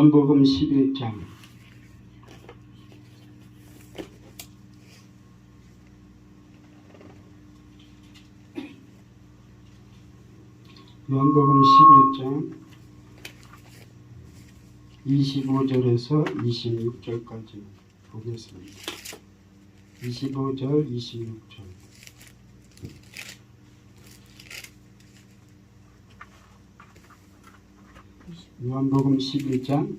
요한복음 11장 요한복음 11장 25절에서 26절까지 보겠습니다. 25절, 26절. 요한복음 11장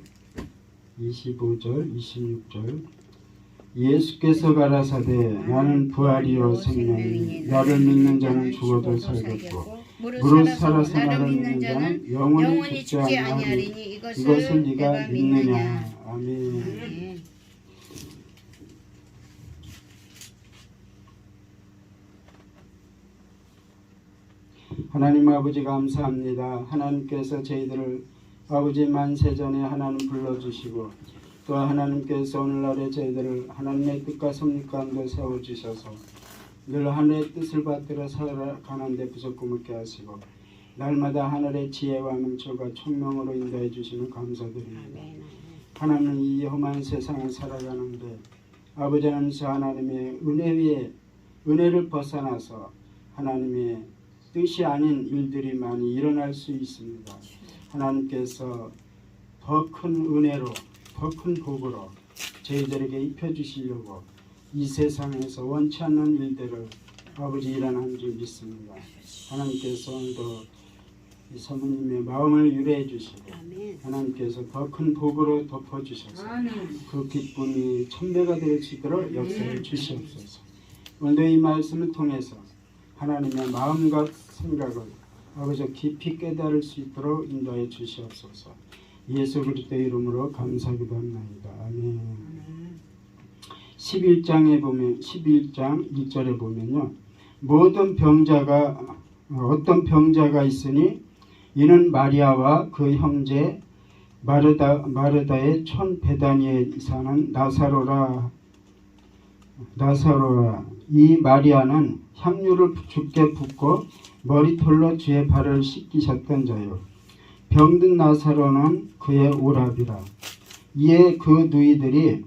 25절, 26절. 예수께서 가라사대 나는 부활이요 생명이니 나를 믿는 자는 죽어도 살겠고 무릇 살아서 나를 믿는 자는 영원히 죽지 아니하리니 이것을 네가 믿느냐. 아멘. 하나님 아버지 감사합니다. 하나님께서 저희들을 아버지 만세전에 하나님 불러주시고 또 하나님께서 오늘날에 저희들을 하나님의 뜻과 섭리 가운데 세워주셔서 늘 하늘의 뜻을 받들어 살아가는 데 부족함 없게 하시고 날마다 하늘의 지혜와 명철과 총명으로 인도해 주시는 감사드립니다. 하나님 이 험한 세상을 살아가는데 아버지 하나님께서 하나님의 은혜 위에 은혜를 벗어나서 하나님의 뜻이 아닌 일들이 많이 일어날 수 있습니다. 하나님께서 더 큰 은혜로 더 큰 복으로 저희들에게 입혀주시려고 이 세상에서 원치 않는 일들을 아버지 일어나는 줄 믿습니다. 하나님께서 오늘도 이 사모님의 마음을 유래해 주시고 하나님께서 더 큰 복으로 덮어주셔서 그 기쁨이 천배가 될 수 있도록 역사를 주시옵소서. 오늘도 이 말씀을 통해서 하나님의 마음과 생각을 아버지 깊이 깨달을 수 있도록 인도해 주시옵소서. 예수 그리스도의 이름으로 감사기도 합니다. 아멘. 11장에 보면 11장 1절에 보면요. 모든 병자가 어떤 병자가 있으니 이는 마리아와 그 형제 마르다의 촌 베다니에 사는 나사로라. 이 마리아는 향유를 죽게 붓고 머리털로 주의 발을 씻기셨던 자요. 병든 나사로는 그의 오라비라. 이에 그 누이들이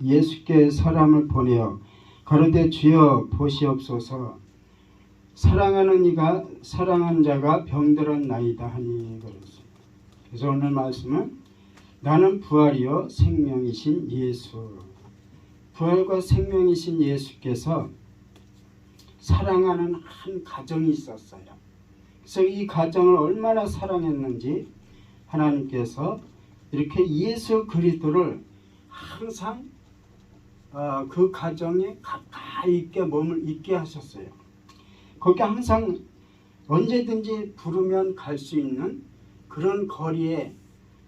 예수께 사람을 보내어 가로되 주여 보시옵소서 사랑하는 자가 병들었나이다 하니 그랬어요. 그래서 오늘 말씀은 나는 부활이요 생명이신 예수. 부활과 생명이신 예수께서 사랑하는 한 가정이 있었어요. 그래서 이 가정을 얼마나 사랑했는지 하나님께서 이렇게 예수 그리스도를 항상 그 가정에 가까이 있게 있게 하셨어요. 거기 항상 언제든지 부르면 갈 수 있는 그런 거리에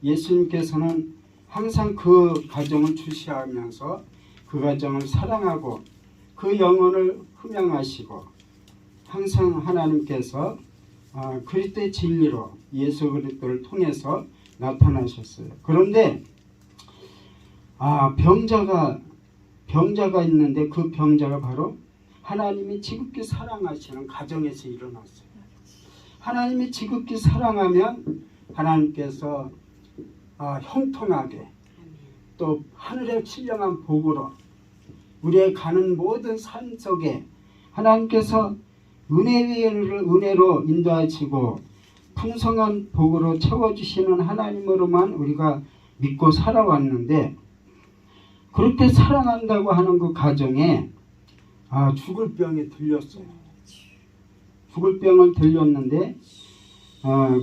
예수님께서는 항상 그 가정을 주시하면서 그 가정을 사랑하고 그 영혼을 흠양하시고 항상 하나님께서 그리스도의 진리로 예수 그리스도를 통해서 나타나셨어요. 그런데 병자가 있는데 그 병자가 바로 하나님이 지극히 사랑하시는 가정에서 일어났어요. 하나님이 지극히 사랑하면 하나님께서 형통하게 또 하늘의 신령한 복으로 우리의 가는 모든 삶 속에 하나님께서 은혜 위에 은혜로 인도하시고 풍성한 복으로 채워주시는 하나님으로만 우리가 믿고 살아왔는데 그렇게 사랑한다고 하는 그 가정에 죽을 병이 들렸어요. 죽을 병을 들렸는데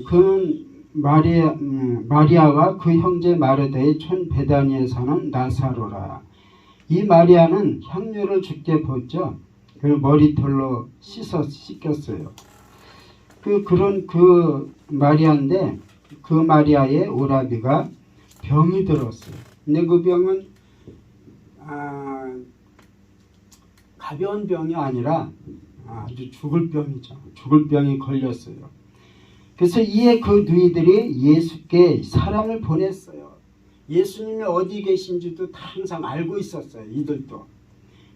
그는 마리아와 그 형제 마르다의 촌 베다니에 사는 나사로라. 이 마리아는 향유를 죽게 붓죠. 그리고 머리털로 씻겼어요. 그런 마리아인데 그 마리아의 오라비가 병이 들었어요. 근데 그 병은 가벼운 병이 아니라 아주 죽을 병이죠. 죽을 병이 걸렸어요. 그래서 이에 그 누이들이 예수께 사람을 보냈어요. 예수님이 어디 계신지도 다 항상 알고 있었어요. 이들도.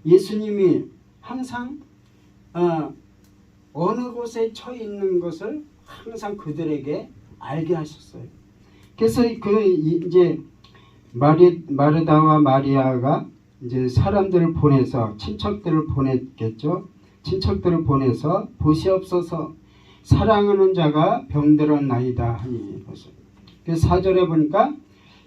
예수님이 항상 어느 곳에 처해 있는 것을 항상 그들에게 알게 하셨어요. 그래서 이제 마르다와 마리아가 이제 사람들을 보내서 친척들을 보냈겠죠. 친척들을 보내서 보시옵소서 사랑하는 자가 병들었나이다 하니. 그래서 4절에 보니까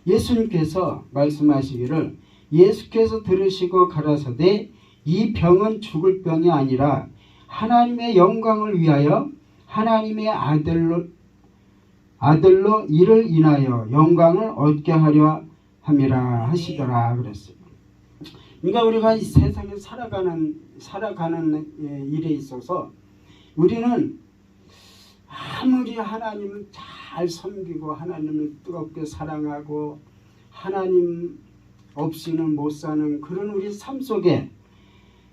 예수님께서 말씀하시기를 예수께서 들으시고 가라사대 이 병은 죽을 병이 아니라 하나님의 영광을 위하여 하나님의 아들로 이를 인하여 영광을 얻게 하려 함이라 하시더라 그랬어요. 그러니까 우리가 이 세상에 살아가는 일에 있어서 우리는 아무리 하나님을 잘 섬기고 하나님을 뜨겁게 사랑하고 하나님 없이는 못 사는 그런 우리 삶 속에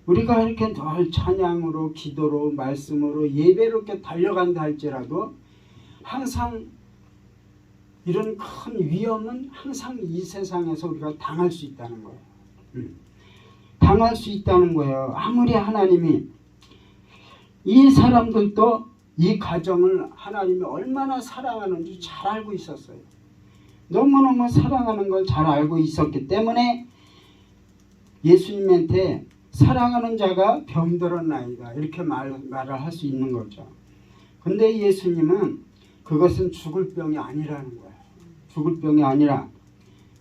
우리가 이렇게 늘 찬양으로 기도로 말씀으로 예배로 이렇게 달려간다 할지라도 항상 이런 큰 위험은 항상 이 세상에서 우리가 당할 수 있다는 거예요. 당할 수 있다는 거예요. 아무리 하나님이 이 사람들도 이 가정을 하나님이 얼마나 사랑하는지 잘 알고 있었어요. 너무너무 사랑하는 걸 잘 알고 있었기 때문에 예수님한테 사랑하는 자가 병들었나이다 이렇게 말을 할 수 있는 거죠. 근데 예수님은 그것은 죽을 병이 아니라는 거예요. 죽을 병이 아니라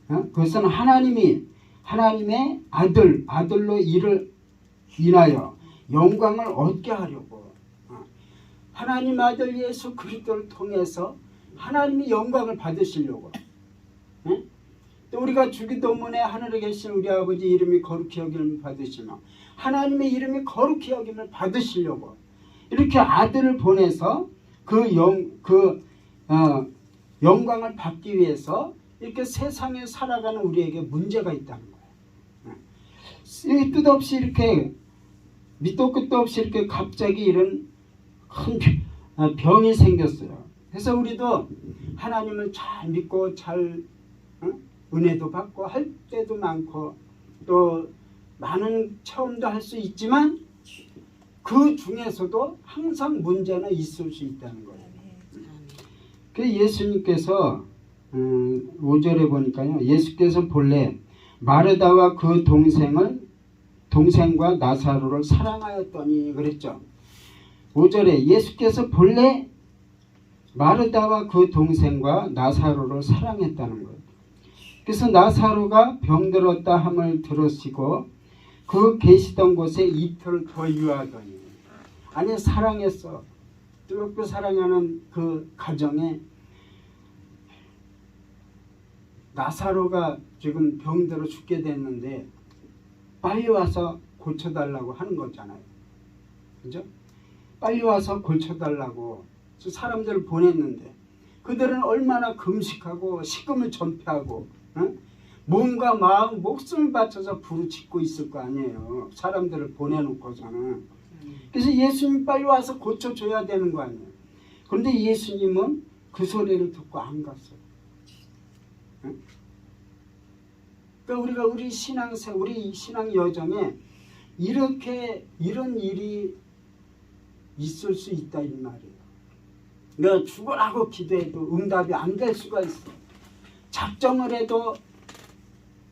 그것은 하나님의 아들로 이를 인하여 영광을 얻게 하려고 하나님 아들 예수 그리스도를 통해서 하나님의 영광을 받으시려고 또 우리가 주기도문에 하늘에 계신 우리 아버지 이름이 거룩히 여김을 받으시며 하나님의 이름이 거룩히 여김을 받으시려고 이렇게 아들을 보내서 영광을 받기 위해서 이렇게 세상에 살아가는 우리에게 문제가 있다는 거예요. 끝없이 이렇게 밑도 끝도 없이 이렇게 갑자기 이런 큰 병이 생겼어요. 그래서 우리도 하나님을 잘 믿고 잘 은혜도 받고 할 때도 많고 또 많은 체험도 할 수 있지만 그 중에서도 항상 문제는 있을 수 있다는 거예요. 그 예수님께서 5절에 보니까요. 예수께서 본래 마르다와 그 동생과 나사로를 사랑하였더니 그랬죠. 5절에 예수께서 본래 마르다와 그 동생과 나사로를 사랑했다는 거예요. 그래서 나사로가 병들었다 함을 들으시고 그 계시던 곳에 이틀 더 유하더니 아니 사랑했어. 뜨겁게 사랑하는 그 가정에 나사로가 지금 병들어 죽게 됐는데 빨리 와서 고쳐달라고 하는 거잖아요. 그죠? 빨리 와서 고쳐달라고 사람들을 보냈는데 그들은 얼마나 금식하고 식음을 전폐하고 몸과 마음, 목숨을 바쳐서 부르짖고 있을 거 아니에요. 사람들을 보내놓고서는. 그래서 예수님 빨리 와서 고쳐줘야 되는 거 아니에요. 그런데 예수님은 그 소리를 듣고 안 갔어요. 그러니까 우리 신앙 여정에 이런 일이 있을 수 있다 이 말이에요. 내가 죽으라고 기도해도 응답이 안 될 수가 있어. 작정을 해도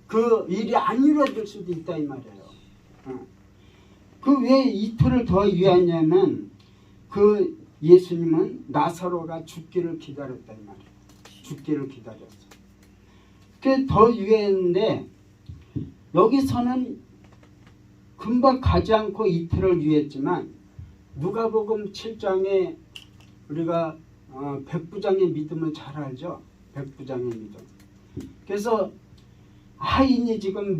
그 일이 안 이루어질 수도 있다 이 말이에요. 그 왜 이틀을 더 유하냐면 그 예수님은 나사로가 죽기를 기다렸다 이 말이에요. 죽기를 기다렸어. 그게 더 유했는데 여기서는 금방 가지 않고 이틀을 유했지만 누가복음 7장에 우리가 백부장의 믿음을 잘 알죠. 백부장의 믿음. 그래서 하인이 지금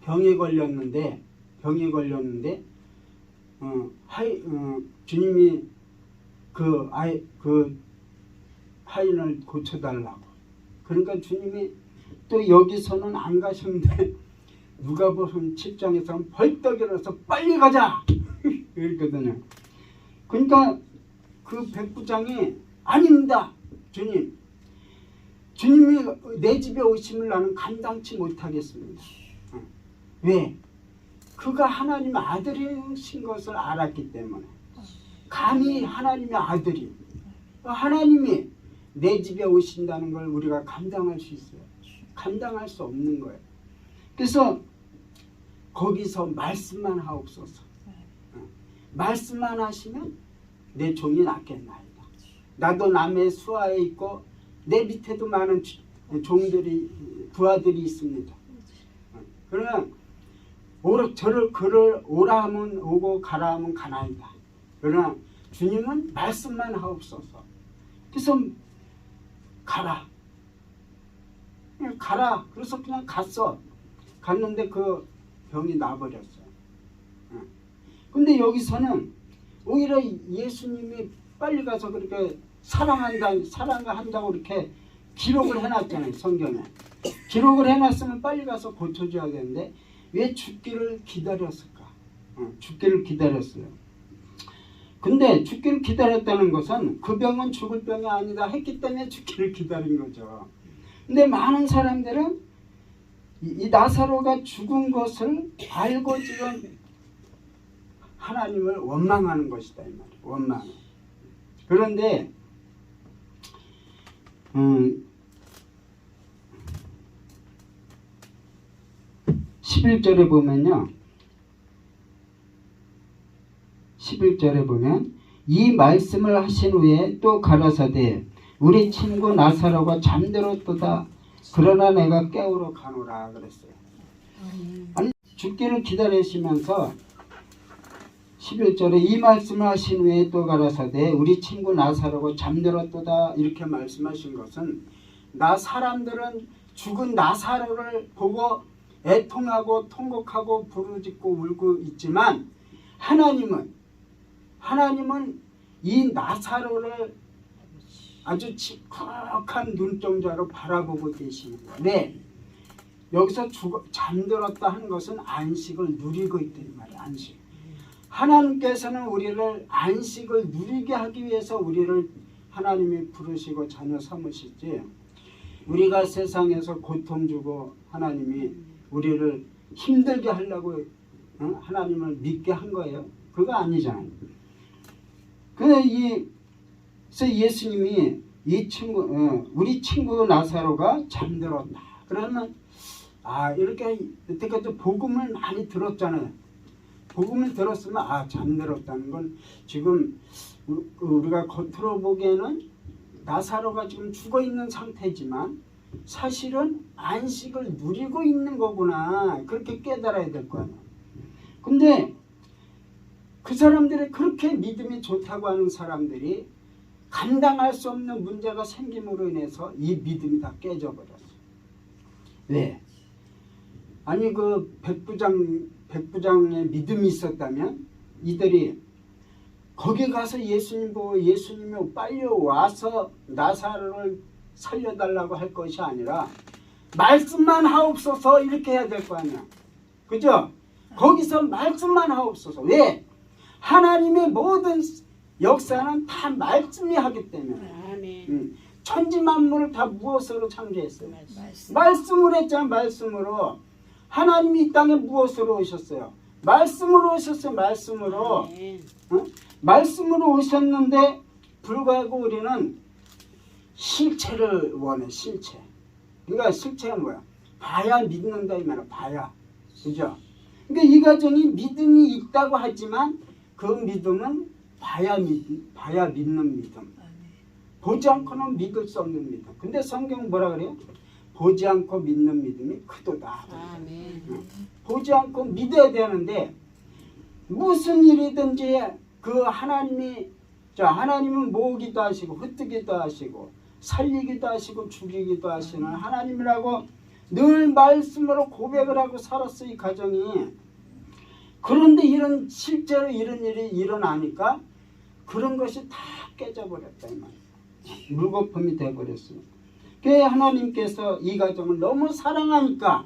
병에 걸렸는데 주님이 그 하인을 고쳐달라고. 그러니까 주님이 또 여기서는 안 가셨는데 누가복음 7장에서는 벌떡 일어나서 빨리 가자 이랬거든요. 그러니까 그 백부장이 아닙니다 주님이 내 집에 오심을 나는 감당치 못하겠습니다. 왜? 그가 하나님의 아들이신 것을 알았기 때문에. 감히 하나님의 아들이 하나님이 내 집에 오신다는 걸 우리가 감당할 수 있어요? 감당할 수 없는 거예요. 그래서 거기서 말씀만 하옵소서. 말씀만 하시면 내 종이 낫겠나이다. 나도 남의 수하에 있고 내 밑에도 많은 종들이 부하들이 있습니다. 그러면 그를 오라 하면 오고 가라 하면 가나이다. 그러나 주님은 말씀만 하옵소서. 그래서 가라. 그래서 그냥 갔어. 갔는데 그 병이 나버렸어요. 근데 여기서는 오히려 예수님이 빨리 가서 그렇게 사랑한다고 이렇게 기록을 해놨잖아요. 성경에. 기록을 해놨으면 빨리 가서 고쳐줘야 되는데 왜 죽기를 기다렸을까? 죽기를 기다렸어요. 근데 죽기를 기다렸다는 것은 그 병은 죽을 병이 아니다 했기 때문에 죽기를 기다린 거죠. 근데 많은 사람들은 이 나사로가 죽은 것을 알고 지금 하나님을 원망하는 것이다 이 말이에요. 원망. 그런데 11절에 보면요. 11절에 보면 이 말씀을 하신 후에 또 가라사대 우리 친구 나사로가 잠들었도다. 그러나 내가 깨우러 가노라 그랬어요. 아니 죽기를 기다리시면서 11절에 이 말씀을 하신 후에 또 가라사대 우리 친구 나사로가 잠들었도다 이렇게 말씀하신 것은 사람들은 죽은 나사로를 보고 애통하고 통곡하고 부르짖고 울고 있지만 하나님은 이 나사로를 아주 칙칙한 눈동자로 바라보고 계시는 거예요. 네. 여기서 잠들었다 하는 것은 안식을 누리고 있다는 말이에요. 안식. 하나님께서는 우리를 안식을 누리게 하기 위해서 우리를 하나님이 부르시고 자녀 삼으시지 우리가 세상에서 고통 주고 하나님이 우리를 힘들게 하려고 하나님을 믿게 한 거예요. 그거 아니잖아요. 그래서 예수님이 우리 친구 나사로가 잠들었다. 그러면 이렇게 여태까지 복음을 많이 들었잖아요. 복음을 들었으면 잠들었다는 건 지금 우리가 겉으로 보기에는 나사로가 지금 죽어 있는 상태지만 사실은 안식을 누리고 있는 거구나. 그렇게 깨달아야 될 거 아니에요. 근데 그 사람들이 그렇게 믿음이 좋다고 하는 사람들이 감당할 수 없는 문제가 생김으로 인해서 이 믿음이 다 깨져버렸어요. 왜? 아니 그 백부장의 믿음이 있었다면 이들이 거기 가서 예수님 보고 예수님이 빨리 와서 나사로를 살려달라고 할 것이 아니라 말씀만 하옵소서 이렇게 해야 될 거 아니야. 그죠? 거기서 말씀만 하옵소서. 왜? 하나님의 모든 역사는 다 말씀이 하기 때문에. 천지만물을 다 무엇으로 창조했어요? 말씀으로 했잖아요. 말씀으로. 하나님이 이 땅에 무엇으로 오셨어요? 말씀으로 오셨어요. 말씀으로. 말씀으로 오셨는데 불구하고 우리는 실체를 원해. 실체. 그러니까 실체가 뭐야? 봐야 믿는다 이 말이야. 봐야. 그죠? 그러니까 이 가정이 믿음이 있다고 하지만 그 믿음은 봐야 믿는 믿음. 보지 않고는 믿을 수 없는 믿음. 근데 성경 뭐라 그래요? 보지 않고 믿는 믿음이 크도다. 보지 않고 믿어야 되는데 무슨 일이든지 그 하나님은 모으기도 하시고 흩뜨기도 하시고 살리기도 하시고 죽이기도 하시는 하나님이라고 늘 말씀으로 고백을 하고 살았어 이 가정이. 그런데 실제로 이런 일이 일어나니까 그런 것이 다 깨져버렸다 이 말이에요. 물거품이 되어버렸어요. 그래서 하나님께서 이 가정을 너무 사랑하니까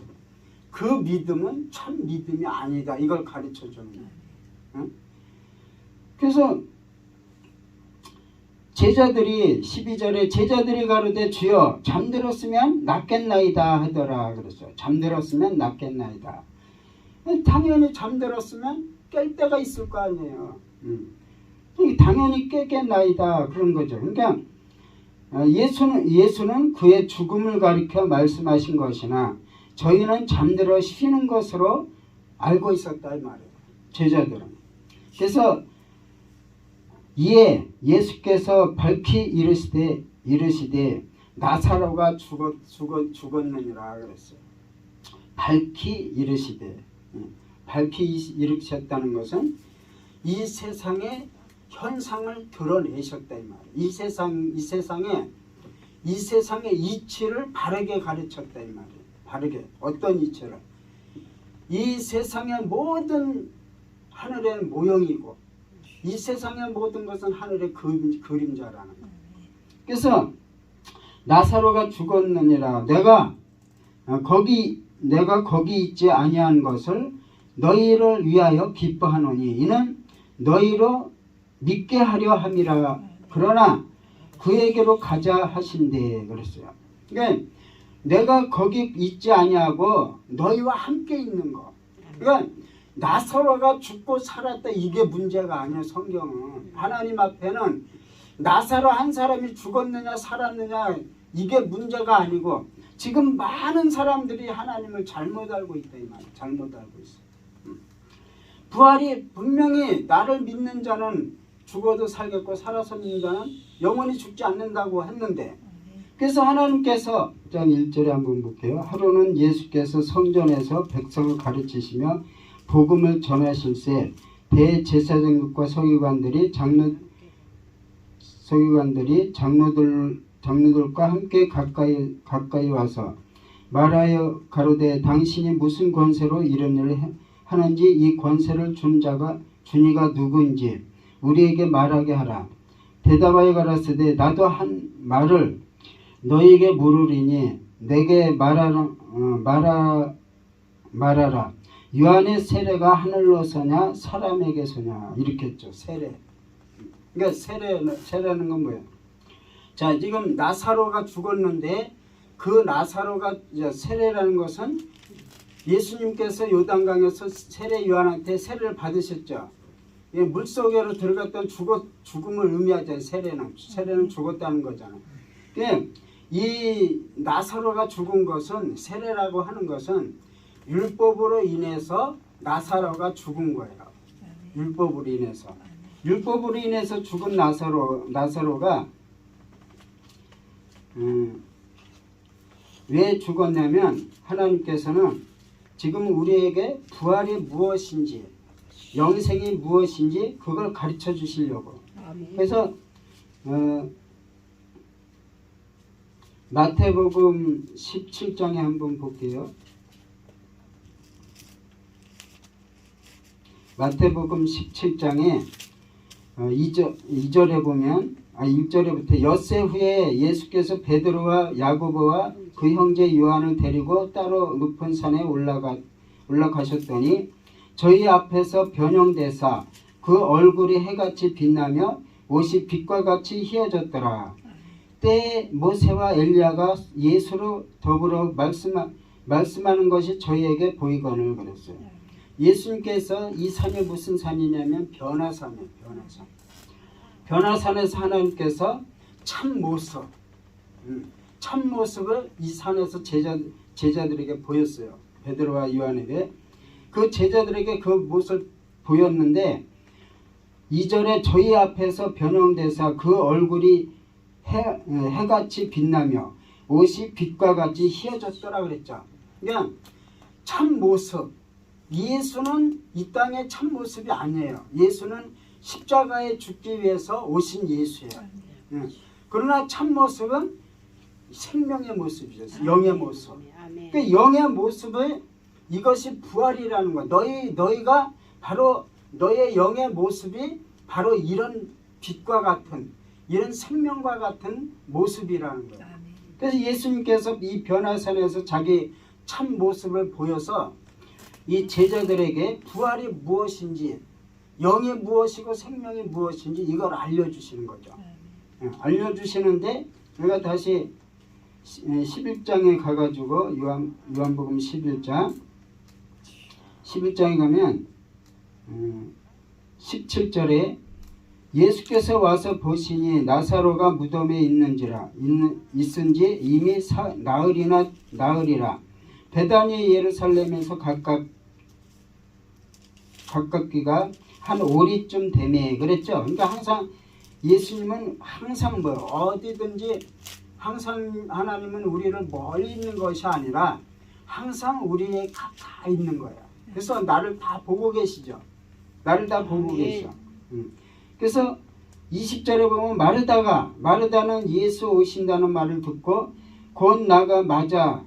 그 믿음은 참 믿음이 아니다 이걸 가르쳐 주는 거예요. 그래서 제자들이 12절에 제자들이 가로되 주여 잠들었으면 낫겠나이다 하더라 그랬어요. 잠들었으면 낫겠나이다. 당연히 잠들었으면 깰 때가 있을 거 아니에요. 당연히 깨겠나이다 그런 거죠. 그러니까 예수는 그의 죽음을 가리켜 말씀하신 것이나 저희는 잠들어 쉬는 것으로 알고 있었다 이 말이에요. 제자들은. 그래서 이에 예수께서 밝히 이르시되 나사로가 죽었느니라 그랬어요. 밝히 이르시되, 밝히 이르셨다는 것은 이 세상의 현상을 드러내셨다 이 말이에요. 이 세상의 이치를 바르게 가르쳤다 이 말이에요. 바르게. 어떤 이치를? 이 세상의 모든 하늘의 모형이고 이 세상의 모든 것은 하늘의 그림자라는 거예요. 그래서 나사로가 죽었느니라. 내가 거기 있지 아니한 것을 너희를 위하여 기뻐하노니 이는 너희로 믿게 하려 함이라. 그러나 그에게로 가자 하신대 그랬어요. 그러니까 내가 거기 있지 아니하고 너희와 함께 있는 거. 그러니까 나사로가 죽고 살았다 이게 문제가 아니에요. 성경은. 하나님 앞에는 나사로 한 사람이 죽었느냐 살았느냐 이게 문제가 아니고 지금 많은 사람들이 하나님을 잘못 알고 있다 이 말이에요. 잘못 알고 있어. 부활이 분명히 나를 믿는 자는 죽어도 살겠고 살아서 믿는 자는 영원히 죽지 않는다고 했는데, 그래서 하나님께서 1장 1절에 한번 볼게요. 하루는 예수께서 성전에서 백성을 가르치시며 복음을 전하실세 대제사장들과 서기관들이 장로들과 함께 가까이 와서 말하여 가로되 당신이 무슨 권세로 이런 일을 하는지 이 권세를 준 이가 누구인지 우리에게 말하게 하라. 대답하여 가라사대 나도 한 말을 너희에게 물으리니 내게 말하라. 요한의 세례가 하늘로서냐 사람에게서냐 이렇게 했죠. 세례. 그러니까 세례는 건 뭐예요? 자, 지금 나사로가 죽었는데 그 나사로가 세례라는 것은 예수님께서 요단강에서 세례 요한한테 세례를 받으셨죠. 물속으로 들어갔던 죽음을 의미하잖아요. 세례는 죽었다는 거잖아요. 이 나사로가 죽은 것은 세례라고 하는 것은 율법으로 인해서 나사로가 죽은 거예요. 율법으로 인해서 죽은 나사로가 왜 죽었냐면 하나님께서는 지금 우리에게 부활이 무엇인지 영생이 무엇인지 그걸 가르쳐 주시려고. 그래서 마태복음 17장에 한번 볼게요. 마태복음 17장에 2절에 보면 1절에부터 엿새 후에 예수께서 베드로와 야고보와 그 형제 요한을 데리고 따로 높은 산에 올라가셨더니 저희 앞에서 변형되사 그 얼굴이 해같이 빛나며 옷이 빛과 같이 희어졌더라. 때에 모세와 엘리야가 예수로 더불어 말씀하는 것이 저희에게 보이거늘 그랬어요. 예수님께서 이 산이 무슨 산이냐면 변화산이에요. 변화산에서 하나님께서 참모습을 이 산에서 제자들에게 보였어요. 베드로와 요한에게. 그 제자들에게 그 모습을 보였는데 2절에 저희 앞에서 변형돼서 그 얼굴이 해같이 빛나며 옷이 빛과 같이 희어졌더라 그랬죠. 그냥 참모습. 예수는 이 땅의 참모습이 아니에요. 예수는 십자가에 죽기 위해서 오신 예수예요. 그러나 참모습은 생명의 모습이죠. 영의 모습. 그 영의 모습을 이것이 부활이라는 거야. 너희가 바로 너의 영의 모습이 바로 이런 빛과 같은 이런 생명과 같은 모습이라는 거예요. 그래서 예수님께서 이 변화산에서 자기 참 모습을 보여서 이 제자들에게 부활이 무엇인지 영이 무엇이고 생명이 무엇인지 이걸 알려주시는 거죠. 알려주시는데 우리가 다시 11장에 가가지고 요한복음 11장에 가면 17절에 예수께서 와서 보시니 나사로가 무덤에 있은지 이미 나흘이라. 베다니 예루살렘에서 가깝기가 한 오리쯤 되매 그랬죠. 그러니까 항상 예수님은 항상 어디든지 항상 하나님은 우리를 멀리 있는 것이 아니라 항상 우리에 가까이 있는 거야. 그래서 나를 다 보고 계시죠. 나를 다 보고 계셔. 그래서 20절에 보면 마르다는 예수 오신다는 말을 듣고 곧 나가마자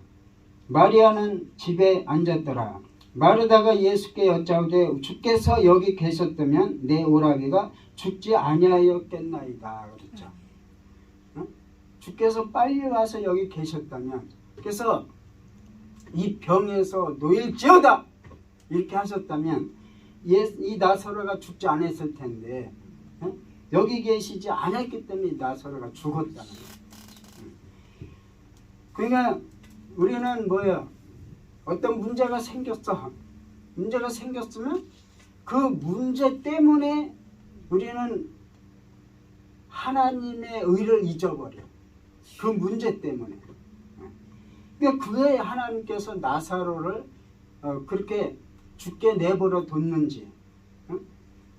마리아는 집에 앉았더라. 마르다가 예수께 여짜오되 주께서 여기 계셨다면 내 오라비가 죽지 아니하였겠나이다 그랬죠. 주께서 빨리 와서 여기 계셨다면, 그래서 이 병에서 놓일지어다 이렇게 하셨다면 이 나사로가 죽지 않았을 텐데 여기 계시지 않았기 때문에 나사로가 죽었다는 거예요. 그러니까 우리는 어떤 문제가 생겼어. 문제가 생겼으면 그 문제 때문에 우리는 하나님의 의를 잊어버려. 그 문제 때문에. 그러니까 그에 하나님께서 나사로를 그렇게 죽게 내버려 뒀는지.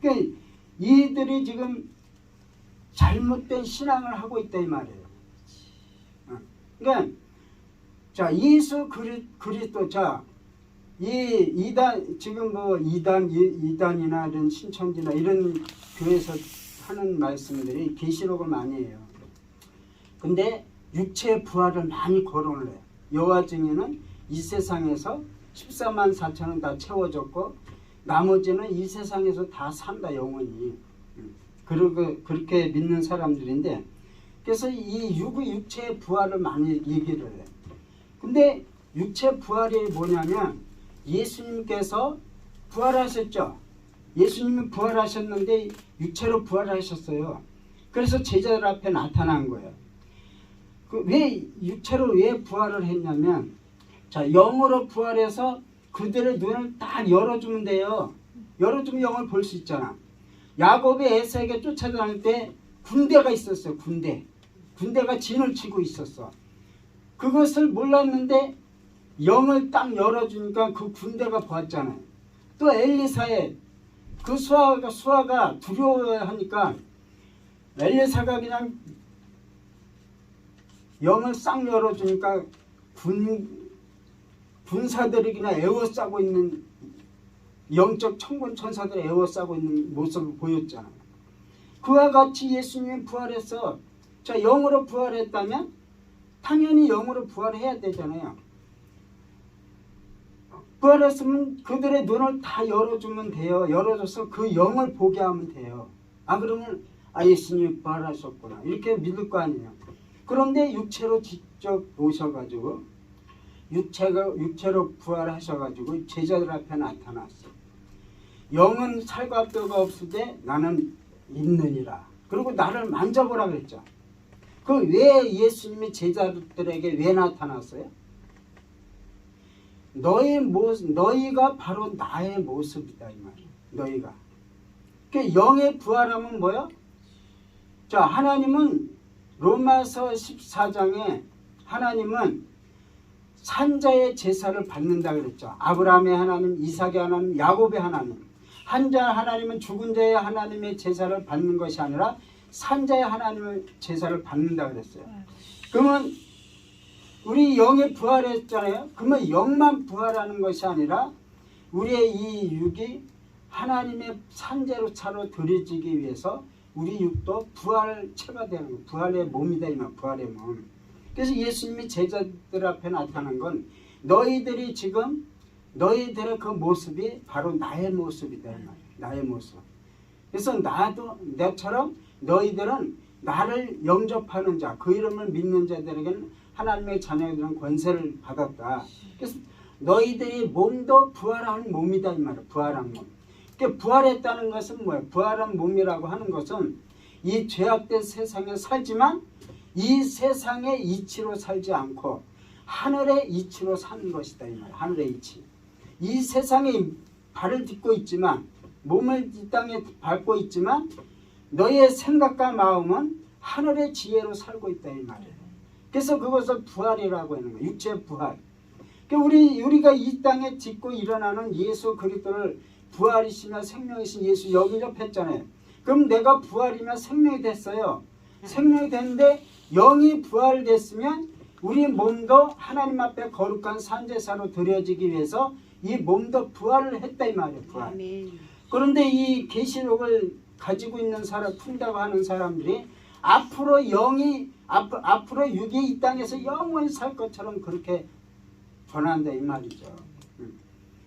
그러니까 이들이 지금 잘못된 신앙을 하고 있다 이 말이에요. 그러니까 자, 예수 그리스도, 자, 이단, 지금 이단이나 이런 신천지나 이런 교회에서 하는 말씀들이 계시록을 많이 해요. 근데 육체의 부활을 많이 거론을 해요. 여호와 증인은 이 세상에서 14만 4천은 다 채워졌고 나머지는 이 세상에서 다 산다 영원히. 그렇게 믿는 사람들인데, 그래서 이 육체의 부활을 많이 얘기를 해요. 근데 육체 부활이 뭐냐면 예수님께서 부활하셨죠. 예수님은 부활하셨는데 육체로 부활하셨어요. 그래서 제자들 앞에 나타난 거예요. 왜 육체로 왜 부활을 했냐면, 자, 영으로 부활해서 그들의 눈을 딱 열어주면 돼요. 열어주면 영을 볼 수 있잖아. 야곱이 에서에게 쫓아다닐 때 군대가 있었어요. 군대가 진을 치고 있었어. 그것을 몰랐는데 영을 딱 열어주니까 그 군대가 보았잖아요. 또 엘리사의 그 수하가 두려워하니까 엘리사가 그냥 영을 싹 열어주니까 군사들이 그냥 에워싸고 있는, 영적 천군 천사들이 에워싸고 있는 모습을 보였잖아요. 그와 같이 예수님이 부활해서, 자, 영으로 부활했다면 당연히 영으로 부활해야 되잖아요. 부활했으면 그들의 눈을 다 열어주면 돼요. 열어줘서 그 영을 보게 하면 돼요. 그러면 예수님이 부활하셨구나 이렇게 믿을 거 아니에요. 그런데 육체로 직접 오셔가지고 육체로 부활하셔가지고 제자들 앞에 나타났어요. 영은 살과 뼈가 없으되 나는 있느니라. 그리고 나를 만져보라 그랬죠. 그 왜 예수님이 제자들에게 왜 나타났어요? 너희가 바로 나의 모습이다 이 말이에요. 너희가. 그 영의 부활하면 뭐야? 자, 하나님은 로마서 14장에 하나님은 산자의 제사를 받는다 그랬죠. 아브라함의 하나님, 이삭의 하나님, 야곱의 하나님. 한자 하나님은 죽은 자의 하나님의 제사를 받는 것이 아니라 산자의 하나님의 제사를 받는다 그랬어요. 그러면 우리 영이 부활했잖아요. 그러면 영만 부활하는 것이 아니라 우리의 이 육이 하나님의 산재로 차로 드려지기 위해서 우리 육도 부활체가 되는 거예요. 부활의 몸이다 이 말, 부활의 몸. 그래서 예수님이 제자들 앞에 나타난 건 너희들이 지금 너희들의 그 모습이 바로 나의 모습이다 이 말이에요. 나의 모습. 그래서 나처럼 너희들은 나를 영접하는 자, 그 이름을 믿는 자들에게는 하나님의 자녀들은 권세를 받았다. 그래서 너희들이 몸도 부활한 몸이다 이 말이에요. 부활한 몸. 그러니까 부활했다는 것은 뭐예요? 부활한 몸이라고 하는 것은 이 죄악된 세상에 살지만 이 세상의 이치로 살지 않고 하늘의 이치로 사는 것이다 이 말이에요. 하늘의 이치. 이 세상에 발을 딛고 있지만, 몸을 이 땅에 밟고 있지만 너의 생각과 마음은 하늘의 지혜로 살고 있다 이 말이에요. 그래서 그것을 부활이라고 하는 거예요. 육체 부활. 그러니까 우리가 이 땅에 짓고 일어나는 예수 그리스도를 부활이시며 생명이신 예수 영접했잖아요. 그럼 내가 부활이며 생명이 됐어요. 생명이 됐는데 영이 부활됐으면 우리 몸도 하나님 앞에 거룩한 산제사로 드려지기 위해서 이 몸도 부활을 했다 이 말이에요. 부활. 그런데 이 계시록을 가지고 있는 사람, 푼다고 하는 사람들이 앞으로 육이 이 땅에서 영원히 살 것처럼 그렇게 전한다 이 말이죠.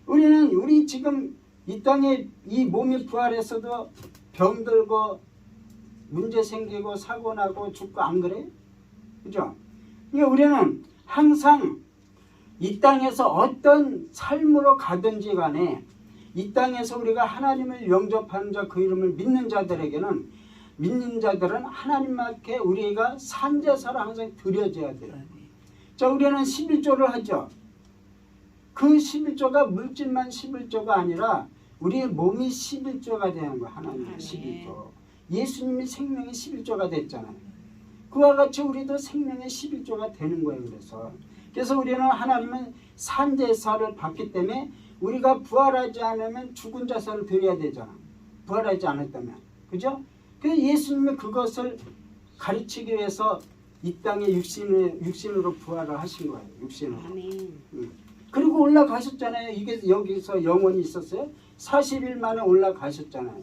우리 지금 이 땅에 이 몸이 부활했어도 병들고 문제 생기고 사고 나고 죽고 안 그래요? 그죠? 그러니까 우리는 항상 이 땅에서 어떤 삶으로 가든지 간에 이 땅에서 우리가 하나님을 영접하는 자, 그 이름을 믿는 자들은 하나님 앞에 우리가 산제사를 항상 드려져야 돼요. 자, 우리는 11조를 하죠. 그 11조가 물질만 11조가 아니라 우리의 몸이 11조가 되는 거예요. 하나님의 11조. 예수님이 생명의 11조가 됐잖아요. 그와 같이 우리도 생명의 11조가 되는 거예요. 그래서 우리는 하나님은 산제사를 받기 때문에 우리가 부활하지 않으면 죽은 자사를 드려야 되잖아. 부활하지 않았다면. 그죠? 그래서 예수님이 그것을 가르치기 위해서 이 땅에 육신으로 부활을 하신 거예요. 육신으로. 그리고 올라가셨잖아요. 이게 여기서 영원히 있었어요. 40일 만에 올라가셨잖아요.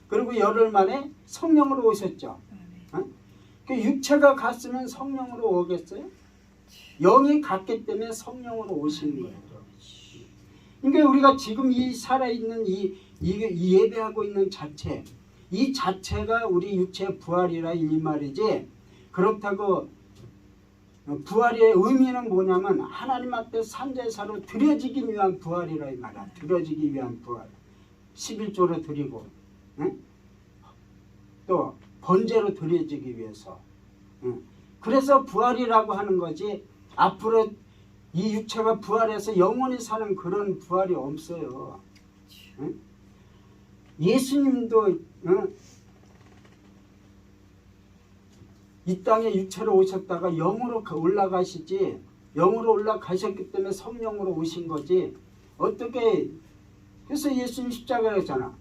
그리고 열흘 만에 성령으로 오셨죠. 그 육체가 갔으면 성령으로 오겠어요? 영이 갔기 때문에 성령으로 오시는 거예요. 그러니까 우리가 지금 이 살아있는 이 예배하고 있는 자체, 이 자체가 우리 육체의 부활이라 이 말이지. 그렇다고 부활의 의미는 뭐냐면 하나님 앞에 산제사로 드려지기 위한 부활이라 이 말이야. 드려지기 위한 부활. 11조로 드리고 또 번제로 드려지기 위해서. 그래서 부활이라고 하는 거지 앞으로 이 육체가 부활해서 영원히 사는 그런 부활이 없어요. 예수님도 이 땅에 육체로 오셨다가 영으로 올라가시지, 영으로 올라가셨기 때문에 성령으로 오신 거지. 어떻게, 그래서 예수님 십자가에 했잖아.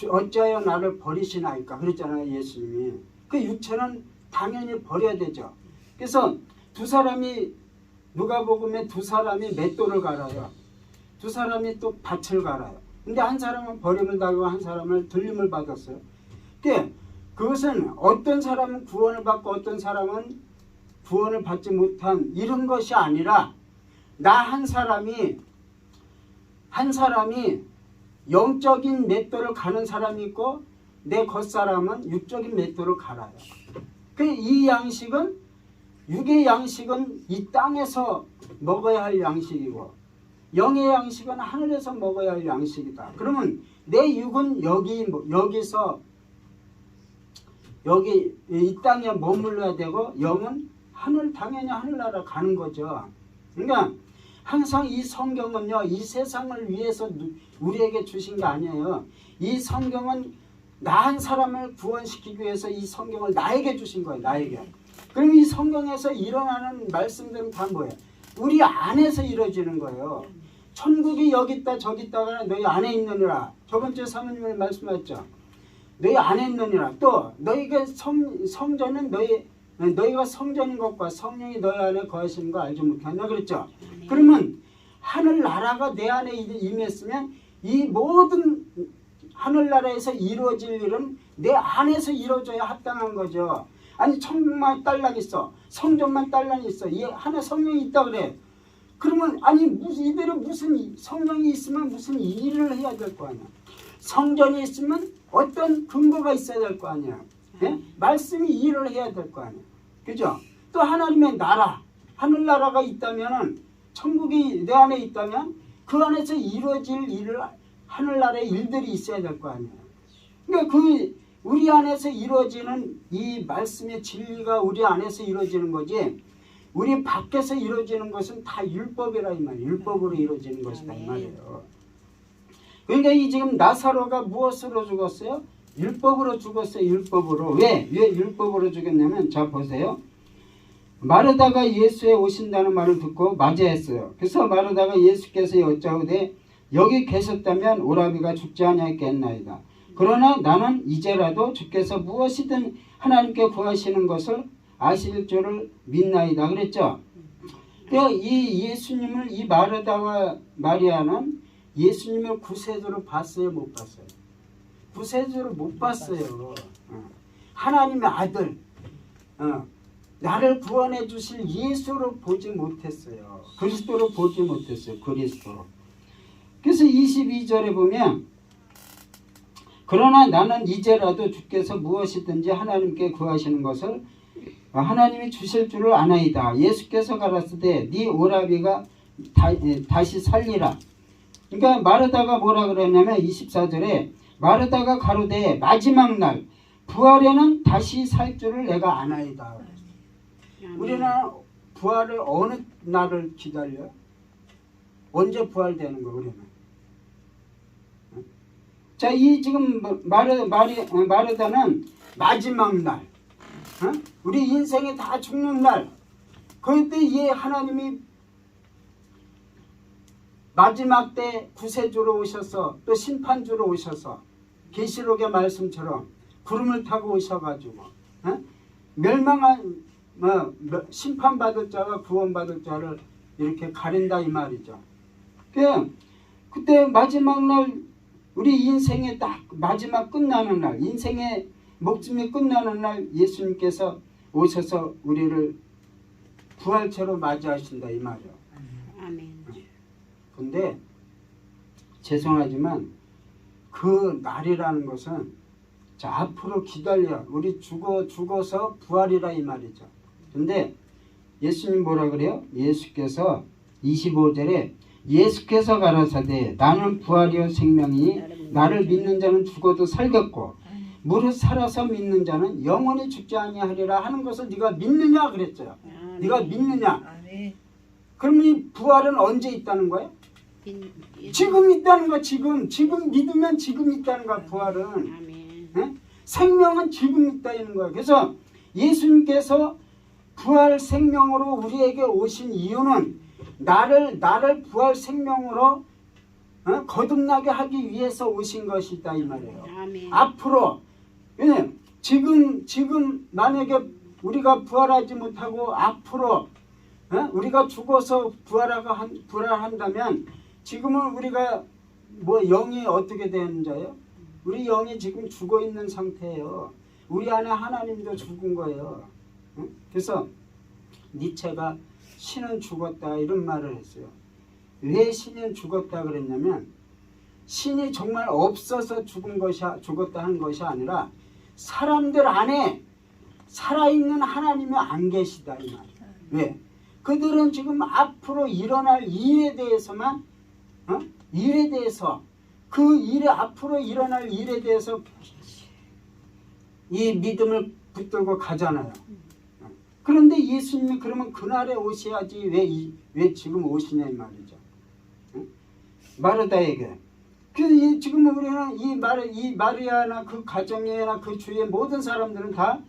어찌하여 나를 버리시나이까 그랬잖아요. 예수님이. 그 육체는 당연히 버려야 되죠. 그래서 두 사람이 누가복음에 두 사람이 맷돌을 갈아요. 두 사람이 또 밭을 갈아요. 근데 한 사람은 버림을 당하고 한 사람은 들림을 받았어요. 그것은 어떤 사람은 구원을 받고 어떤 사람은 구원을 받지 못한 이런 것이 아니라 나 한 사람이 영적인 맷돌을 가는 사람이 있고 내 겉사람은 육적인 맷돌을 갈아요. 이 양식은 육의 양식은 이 땅에서 먹어야 할 양식이고 영의 양식은 하늘에서 먹어야 할 양식이다. 그러면 내 육은 여기서 여기 이 땅에 머물러야 되고 영은 당연히 하늘나라 가는 거죠. 그러니까 항상 이 성경은요, 이 세상을 위해서 우리에게 주신 게 아니에요. 이 성경은 나 한 사람을 구원시키기 위해서 이 성경을 나에게 주신 거예요. 나에게. 그럼 이 성경에서 일어나는 말씀들은 다 뭐예요? 우리 안에서 이루어지는 거예요. 천국이 여기 있다 저기 있다가 너희 안에 있느니라. 저번 주에 사모님이 말씀하셨죠. 너희 안에 있느니라. 또 너희가 성전은 너희가 성전인 것과 성령이 너희 안에 거하시는 거 알지 못하냐 그랬죠. 그러면 하늘나라가 내 안에 임했으면 이 모든 하늘나라에서 이루어질 일은 내 안에서 이루어져야 합당한 거죠. 아니 천국만 딸랑 있어, 성전만 딸랑 있어, 이 하나 성령이 있다 그래. 그러면 아니 이들은 무슨 성령이 있으면 무슨 일을 해야 될 거 아니야. 성전이 있으면 어떤 근거가 있어야 될 거 아니야. 예? 말씀이 일을 해야 될 거 아니야. 그죠? 또 하나님의 나라, 하늘나라가 있다면 천국이 내 안에 있다면 그 안에서 이루어질 일을 하늘나라의 일들이 있어야 될 거 아니에요. 그러니까 우리 안에서 이루어지는 이 말씀의 진리가 우리 안에서 이루어지는 거지 우리 밖에서 이루어지는 것은 다 율법이라 이 말이에요. 율법으로 이루어지는 것이다 이 말이에요. 그러니까 이 지금 나사로가 무엇으로 죽었어요? 율법으로 죽었어요. 율법으로. 왜 율법으로 죽였냐면 자 보세요. 마르다가 예수에 오신다는 말을 듣고 맞이했어요. 그래서 마르다가 예수께서 여짜오되 여기 계셨다면 오라비가 죽지 아니하겠나이다. 그러나 나는 이제라도 주께서 무엇이든 하나님께 구하시는 것을 아실 줄을 믿나이다 그랬죠. 그러니까 이 예수님을 이 마르다와 마리아는 예수님을 구세주로 봤어요, 못 봤어요? 구세주로 못 봤어요. 하나님의 아들, 나를 구원해 주실 예수로 보지 못했어요. 그리스도로 보지 못했어요. 그리스도로. 그래서 22절에 보면 그러나 나는 이제라도 주께서 무엇이든지 하나님께 구하시는 것을 하나님이 주실 줄을 아나이다. 예수께서 가라사대 네 오라비가 다시 살리라. 그러니까 마르다가 뭐라 그랬냐면 24절에 마르다가 가로되 마지막 날 부활에는 다시 살 줄을 내가 아나이다. 우리는 부활을 어느 날을 기다려요? 언제 부활되는 거 우리는? 자, 이 지금 마르다는 마지막 날, 우리 인생에 다 죽는 날, 그때 이 하나님이 마지막 때 구세주로 오셔서 또 심판주로 오셔서 계시록의 말씀처럼 구름을 타고 오셔가지고 멸망한 심판받을 자와 구원받을 자를 이렇게 가린다 이 말이죠. 그때 마지막 날 우리 인생의 딱 마지막 끝나는 날, 인생의 목숨이 끝나는 날 예수님께서 오셔서 우리를 부활체로 맞이하신다 이 말이에요. 아멘. 근데 죄송하지만 그 날이라는 것은 자 앞으로 기다려 우리 죽어서 부활이라 이 말이죠. 근데 예수님 뭐라 그래요? 예수께서 25절에 예수께서 가라사대 나는 부활이요 생명이니 나를 믿는 자는 죽어도 살겠고 무릇 살아서 믿는 자는 영원히 죽지 아니하리라 하는 것을 네가 믿느냐 그랬어요. 네가 믿느냐. 그럼 이 부활은 언제 있다는 거예요? 지금 있다는 거야. 지금 믿으면 지금 있다는 거야. 부활은. 생명은 지금 있다는 거야. 그래서 예수님께서 부활 생명으로 우리에게 오신 이유는 나를 부활 생명으로 거듭나게 하기 위해서 오신 것이다 이 말이에요. 아멘. 앞으로 지금 만약에 우리가 부활하지 못하고 앞으로 우리가 죽어서 부활한다면 지금은 우리가 뭐 영이 어떻게 되는 자예요? 우리 영이 지금 죽어 있는 상태예요. 우리 안에 하나님도 죽은 거예요. 그래서 니체가 신은 죽었다 이런 말을 했어요. 왜 신은 죽었다 그랬냐면 신이 정말 없어서 죽었다 하는 것이 아니라 사람들 안에 살아있는 하나님이 안 계시다 이 말이에요. 왜? 그들은 지금 앞으로 일어날 일에 대해서만 일에 대해서 그 일에 앞으로 일어날 일에 대해서 이 믿음을 붙들고 가잖아요. 그런데 예수님이 그러면 그날에 오셔야지 왜 지금 오시냐 이 말이죠. 마르다에게. 그래서 지금 우리는 이 마리아나 그 가정이나 그 주위의 모든 사람들은 다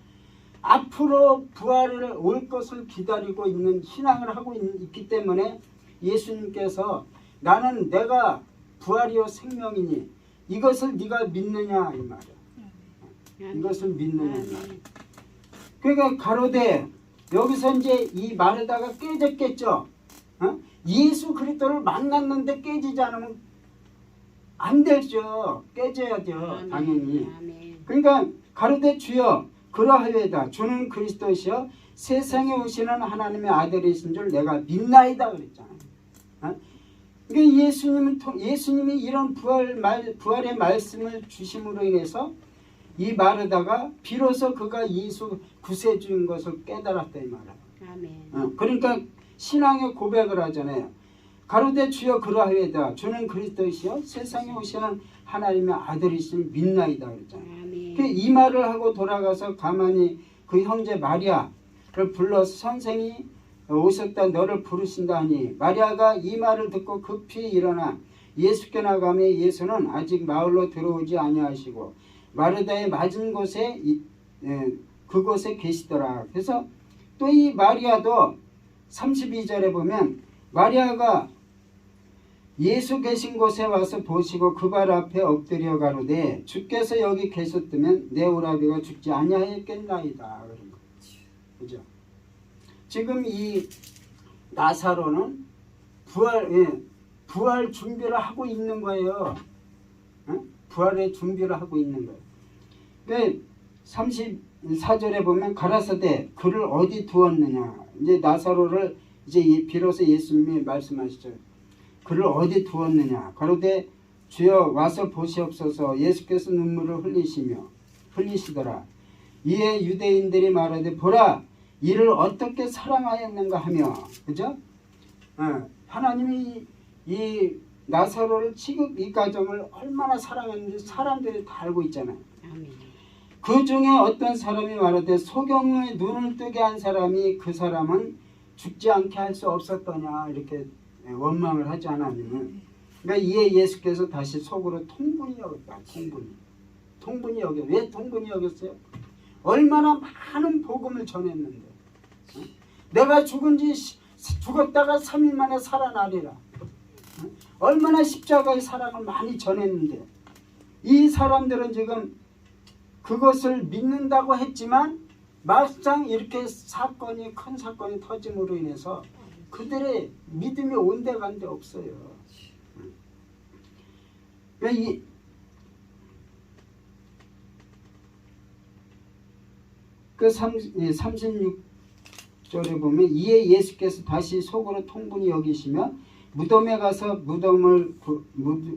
앞으로 부활을 올 것을 기다리고 있는 신앙을 하고 있기 때문에 예수님께서 나는 내가 부활이요 생명이니 이것을 네가 믿느냐 이 말이야. 이것을 믿느냐. 그러니까 가로되 여기서 이제 이 마르다가 깨졌겠죠. 예수 그리스도를 만났는데 깨지지 않으면 안 되죠. 깨져야죠. 당연히. 그러니까 가로되 주여 그러하여다 주는 그리스도시여 세상에 오시는 하나님의 아들이신 줄 내가 믿나이다 그랬잖아요. 그러니까 예수님이 이런 부활의 말씀을 주심으로 인해서 이 마르다가 비로소 그가 예수 구세주인 것을 깨달았다 이 말이에요. 그러니까 신앙의 고백을 하잖아요. 가로되 주여 그러하여다 주는 그리스도시여 세상에 오시는 하나님의 아들이신 믿나이다 그랬잖아요. 이 말을 하고 돌아가서 가만히 그 형제 마리아를 불러서 선생이 오셨다 너를 부르신다 하니 마리아가 이 말을 듣고 급히 일어나 예수께 나가매 예수는 아직 마을로 들어오지 아니하시고 마르다의 맞은 곳에 그곳에 계시더라. 그래서 또 이 마리아도 32절에 보면 마리아가 예수 계신 곳에 와서 보시고 그 발 앞에 엎드려 가로되 주께서 여기 계셨다면 내 오라비가 죽지 아니하였겠나이다. 그런 거. 그죠? 지금 이 나사로는 부활 준비를 하고 있는 거예요. 부활의 준비를 하고 있는 거예요. 그러니까 34절에 보면 가라사대 그를 어디 두었느냐. 이제 나사로를 이제 비로소 예수님이 말씀하시죠. 그를 어디 두었느냐. 가로되 주여 와서 보시옵소서. 예수께서 눈물을 흘리시더라. 이에 유대인들이 말하되 보라 이를 어떻게 사랑하였는가 하며, 그죠? 하나님이 이 나사로를 지금 이 가정을 얼마나 사랑했는지 사람들이 다 알고 있잖아요. 그 중에 어떤 사람이 말하되 소경의 눈을 뜨게 한 사람이 그 사람은 죽지 않게 할 수 없었더냐 이렇게 원망을 하지 하나님은. 그러니까 이에 예수께서 다시 속으로 통분히 여겼다. 통분히 여겨. 왜 통분히 여겼어요? 얼마나 많은 복음을 전했는데, 내가 죽었다가 3일 만에 살아나리라. 얼마나 십자가의 사랑을 많이 전했는데 이 사람들은 지금 그것을 믿는다고 했지만 막상 이렇게 큰 사건이 터짐으로 인해서 그들의 믿음이 온데간데 없어요. 그 36절에 보면 이에 예수께서 다시 속으로 통분히 여기시며 무덤에 가서 무덤을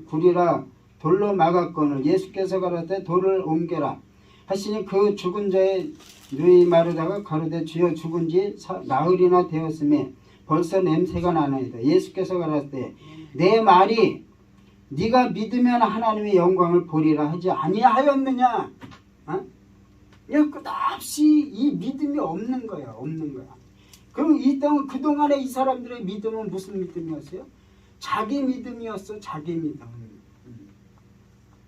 구리라 돌로 막았거늘 예수께서 가라되 돌을 옮겨라 하시니 그 죽은 자의 누이 마르다가 가로되 주여 죽은 지 나흘이나 되었음에 벌써 냄새가 나나이다. 예수께서 가라되 내 말이 네가 믿으면 하나님의 영광을 보리라 하지 아니하였느냐. 끝없이 이 믿음이 없는 거야. 그럼 그동안에 이 사람들의 믿음은 무슨 믿음이었어요? 자기 믿음이었어. 자기 믿음.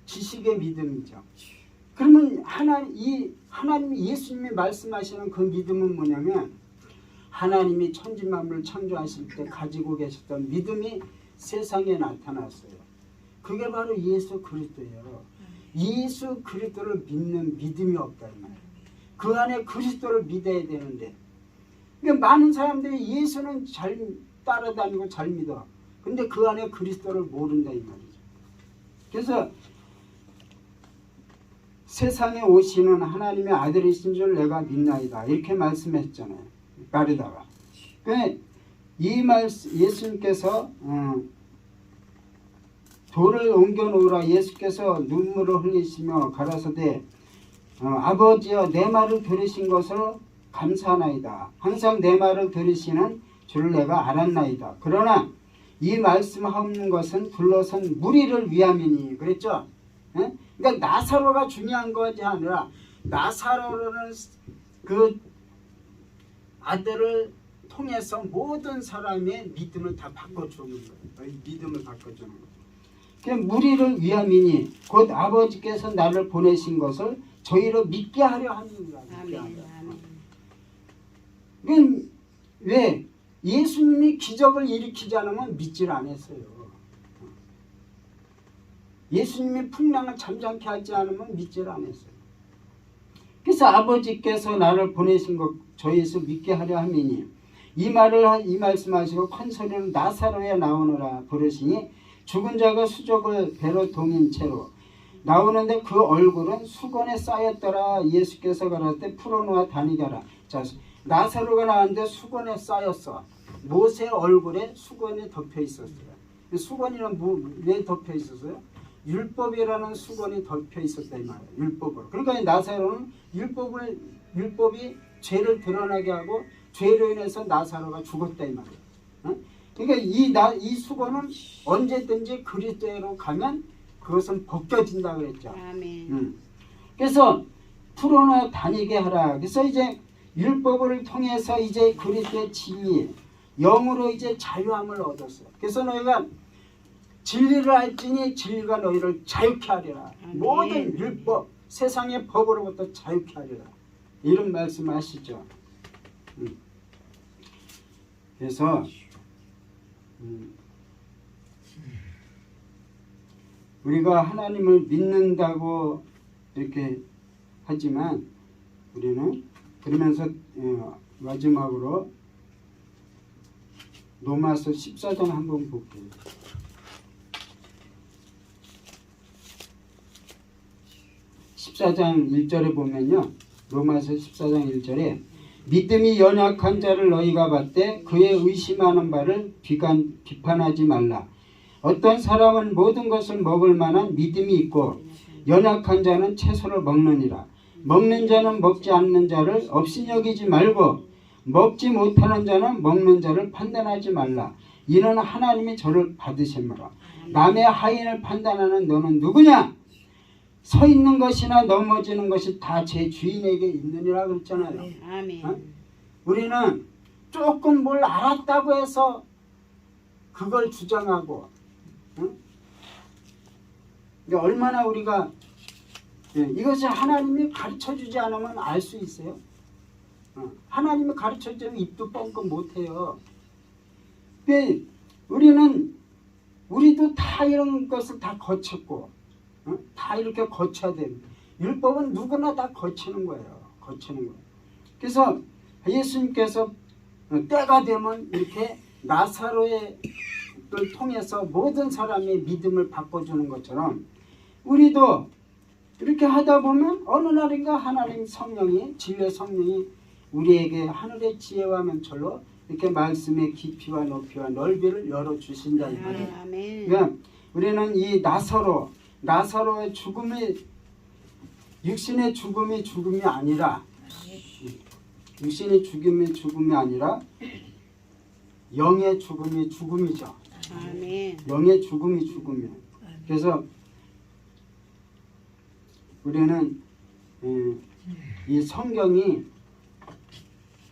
지식의 믿음이죠. 그러면 하나님이 예수님이 말씀하시는 그 믿음은 뭐냐면 하나님이 천지만물을 창조하실 때 가지고 계셨던 믿음이 세상에 나타났어요. 그게 바로 예수 그리스도예요. 예수 그리스도를 믿는 믿음이 없다 이 말이에요. 그 안에 그리스도를 믿어야 되는데 그러니까 많은 사람들이 예수는 잘 따라다니고 잘 믿어. 근데 그 안에 그리스도를 모른다 이 말이죠. 그래서 세상에 오시는 하나님의 아들이신 줄 내가 믿나이다 이렇게 말씀했잖아요. 마르다가. 예수님께서 돌을 옮겨놓으라 예수께서 눈물을 흘리시며 가라사대 아버지여 내 말을 들으신 것을 감사하나이다. 항상 내 말을 들으시는 줄을 내가 알았나이다. 그러나 이 말씀하는 것은 둘러선 무리를 위함이니 그랬죠. 그러니까 나사로가 중요한 것이 아니라 나사로는 그 아들을 통해서 모든 사람의 믿음을 다 바꿔주는 거예요. 믿음을 바꿔주는 거예요. 무리를 위함이니 곧 아버지께서 나를 보내신 것을 저희로 믿게 하려 합니다. 왜? 예수님이 기적을 일으키지 않으면 믿질 않았어요. 예수님이 풍랑을 잠잠케 하지 않으면 믿질 않았어요. 그래서 아버지께서 나를 보내신 것 저희에서 믿게 하려 함이니 이 말씀하시고 큰 소리로 나사로에 나오너라 부르시니 죽은 자가 수족을 배로 동인 채로 나오는데 그 얼굴은 수건에 쌓였더라. 예수께서 가라사대 풀어놓아 다니게 하라. 자, 나사로가 나왔는데 수건에 쌓였어. 모세 얼굴에 수건이 덮여 있었어요. 수건이는 왜 덮여 있었어요? 율법이라는 수건이 덮여 있었다 이 말이에요. 율법으로. 그러니까 나사로는 율법이 죄를 드러나게 하고 죄로 인해서 나사로가 죽었다 이 말이에요. 그러니까 이 수건은 언제든지 그리스도로 가면 그것은 벗겨진다 그랬죠. 아멘. 그래서 풀어놔 다니게 하라. 그래서 이제 율법을 통해서 이제 그리스도의 진리, 영으로 이제 자유함을 얻었어요. 그래서 너희가 진리를 알지니 진리가 너희를 자유케 하리라. 모든 율법, 세상의 법으로부터 자유케 하리라. 이런 말씀하시죠. 그래서 우리가 하나님을 믿는다고 이렇게 하지만 우리는 그러면서 마지막으로 로마서 14장 한번 볼게요. 14장 1절에 보면요. 로마서 14장 1절에 믿음이 연약한 자를 너희가 봤되 그의 의심하는 바를 비판하지 말라. 어떤 사람은 모든 것을 먹을 만한 믿음이 있고 연약한 자는 채소를 먹느니라. 먹는 자는 먹지 않는 자를 없이 여기지 말고 먹지 못하는 자는 먹는 자를 판단하지 말라. 이는 하나님이 저를 받으심으로. 남의 하인을 판단하는 너는 누구냐? 서 있는 것이나 넘어지는 것이 다 제 주인에게 있느니라 그랬잖아요. 아멘. 어? 우리는 조금 뭘 알았다고 해서 그걸 주장하고, 얼마나 우리가 이것이 하나님이 가르쳐주지 않으면 알 수 있어요. 하나님이 가르쳐주면 입도 뻥끗 못해요. 우리도 다 이런 것을 다 거쳤고, 다 이렇게 거쳐야 됩니다. 율법은 누구나 다 거치는 거예요. 그래서 예수님께서 때가 되면 이렇게 나사로를 통해서 모든 사람의 믿음을 바꿔주는 것처럼 우리도 이렇게 하다 보면 어느 날인가 하나님 성령이, 진리의 성령이 우리에게 하늘의 지혜와 면철로 이렇게 말씀의 깊이와 높이와 넓이를 열어주신다 이 말이에요. 그러니까 우리는 이 나사로의 죽음이 육신의 죽음이 아니라 육신의 죽음이 아니라 영의 죽음이죠. 아멘. 영의 죽음이에요. 그래서 우리는 이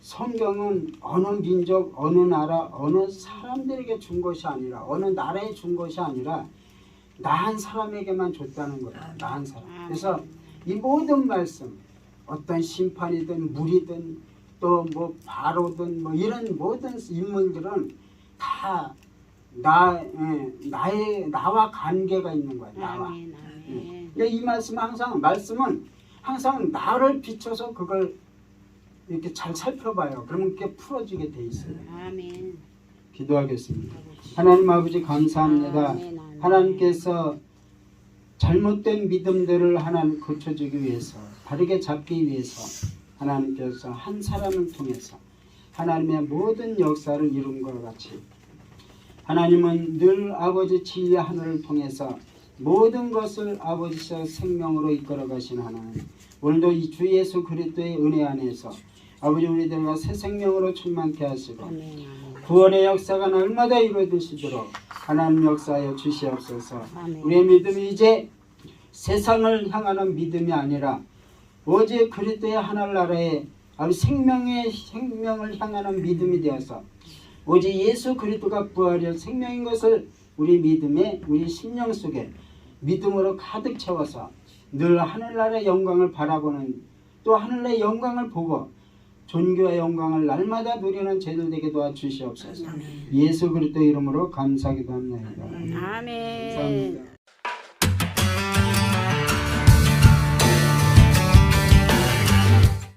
성경은 어느 민족, 어느 나라, 어느 사람들에게 준 것이 아니라, 어느 나라에 준 것이 아니라 나한 사람에게만 줬다는 거예요. 나한 사람. 그래서 이 모든 말씀, 어떤 심판이든 물이든 또 뭐 바로든 뭐 이런 모든 인물들은 다 나와 관계가 있는 거예요. 나와. 아멘. 그러니까 이 말씀은 항상 나를 비춰서 그걸 이렇게 잘 살펴봐요. 그러면 그게 풀어지게 돼 있어요. 아멘. 기도하겠습니다. 하나님 아버지 감사합니다. 하나님께서 잘못된 믿음들을 하나님 고쳐주기 위해서, 바르게 잡기 위해서 하나님께서 한 사람을 통해서 하나님의 모든 역사를 이룬 것 같이 하나님은 늘 아버지 진리 하늘을 통해서 모든 것을 아버지의 생명으로 이끌어 가신 하나님, 오늘도 이 주 예수 그리스도의 은혜 안에서 아버지 우리들과 새 생명으로 충만케 하시고 구원의 역사가 날마다 이루어지시도록 하나님 역사하여 주시옵소서. 우리의 믿음이 이제 세상을 향하는 믿음이 아니라 오직 그리스도의 하늘나라의 생명을 향하는 믿음이 되어서 오직 예수 그리스도가 부활의 생명인 것을 우리 믿음에, 우리 심령 속에 믿음으로 가득 채워서 늘 하늘나라의 영광을 바라보는, 또 하늘나라의 영광을 보고 존귀와 영광을 날마다 누리는 저희들 되게 도와주시옵소서. 예수 그리스도 이름으로 감사기도 합니다. 아멘. 감사합니다.